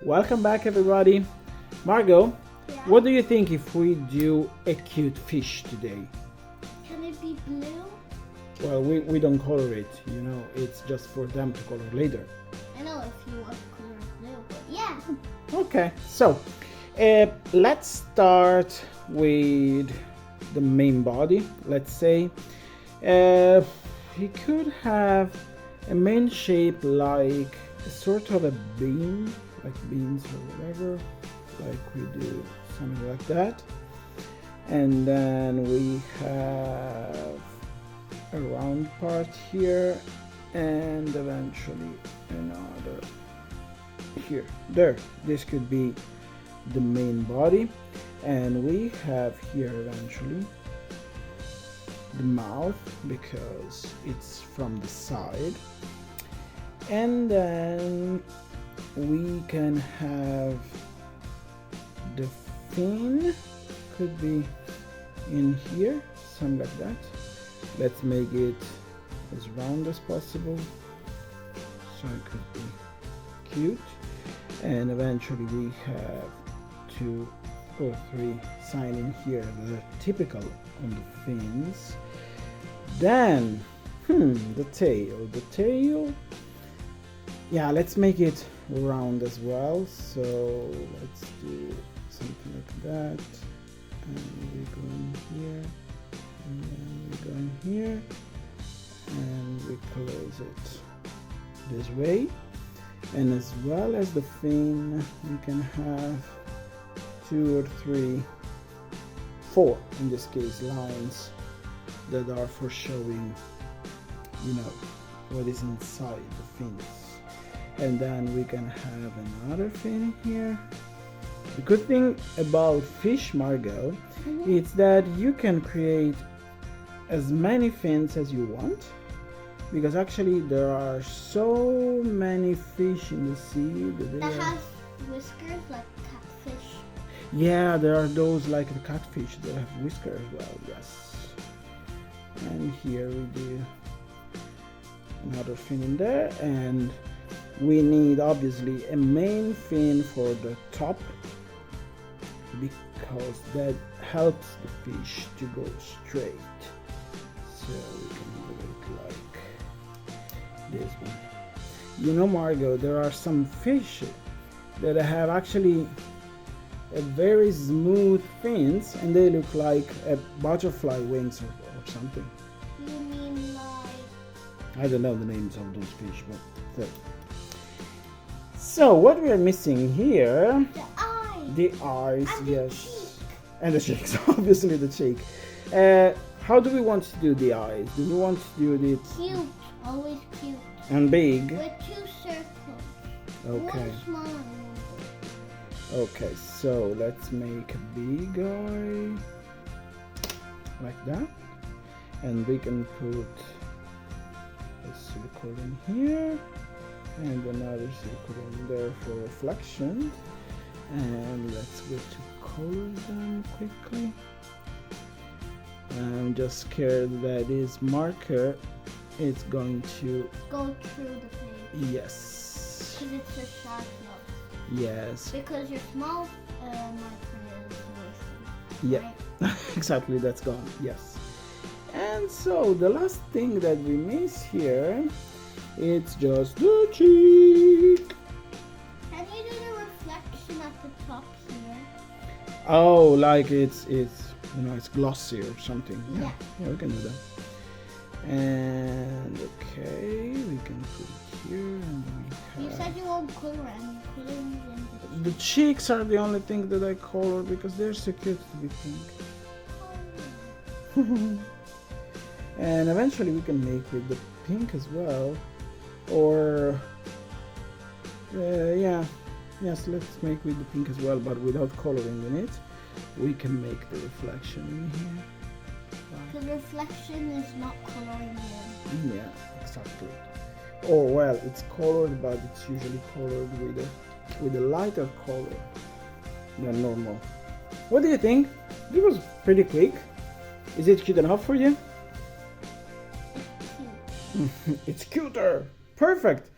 Welcome back, everybody. Margot, Yeah. what do you think if we do a cute fish today? Can it be blue? Well, we don't color it, it's just for them to color later. I know if you want color blue, but yeah. Okay, so let's start with the main body. Let's say he could have a main shape like a sort of a bean, like beans or whatever, like we do something like that. And then we have a round part here, and eventually another here. There, this could be the main body, and we have here eventually the mouth because it's from the side, and then we can have the fin, could be in here, something like that. Let's make it as round as possible so it could be cute. And eventually we have 2 or 3 signs in here that are typical on the fins. Then the tail, yeah, let's make it round as well, so let's do something like that, and we go in here, and then we go in here, and we close it this way. And as well as the fin, we can have 2 or 3, 4 in this case, lines that are for showing what is inside the fins. And then we can have another fin here. The good thing about fish, Margot, is that you can create as many fins as you want, because actually there are so many fish in the sea That has whiskers like catfish. Yeah, there are those like the catfish that have whiskers as well, yes. And here we do another fin in there, and we need obviously a main fin for the top because that helps the fish to go straight. So we can do it like this one. Margot, there are some fish that have actually a very smooth fins and they look like a butterfly wings or something. You mean like... I don't know the names of those fish, but so what we are missing here, the eye. the eyes, And the yes, cheek. and the cheeks, obviously the cheek. How do we want to do the eyes? Do we want to do it Cute. Always cute. and big? With 2 circles. Okay. One small and one big. Okay, so let's make a big eye like that, and we can put a circle in here and another circle in there for reflection. And let's go to color them quickly. I'm just scared that this marker is going to, Go through the page. yes, Because it's a sharp nose. yes, Because your small marker is wasted. yeah. Right? Exactly, that's gone, yes. And so the last thing that we miss here, it's just the cheek. Can you do the reflection at the top here? Oh, like it's glossy or something. Yeah. Yeah, we can do that. And okay, we can put it here, and we You have... said you won't color any colors in The cheeks are the only thing that I color because they're so cute to be pink. And eventually we can make with the pink as well, or yes, let's make with the pink as well, but without coloring in it. We can make the reflection in here. Because reflection is not coloring in. Yeah, exactly. Or well, it's colored, but it's usually colored with a lighter color than normal. What do you think? It was pretty quick. Is it cute enough for you? Cute. It's cuter. Perfect.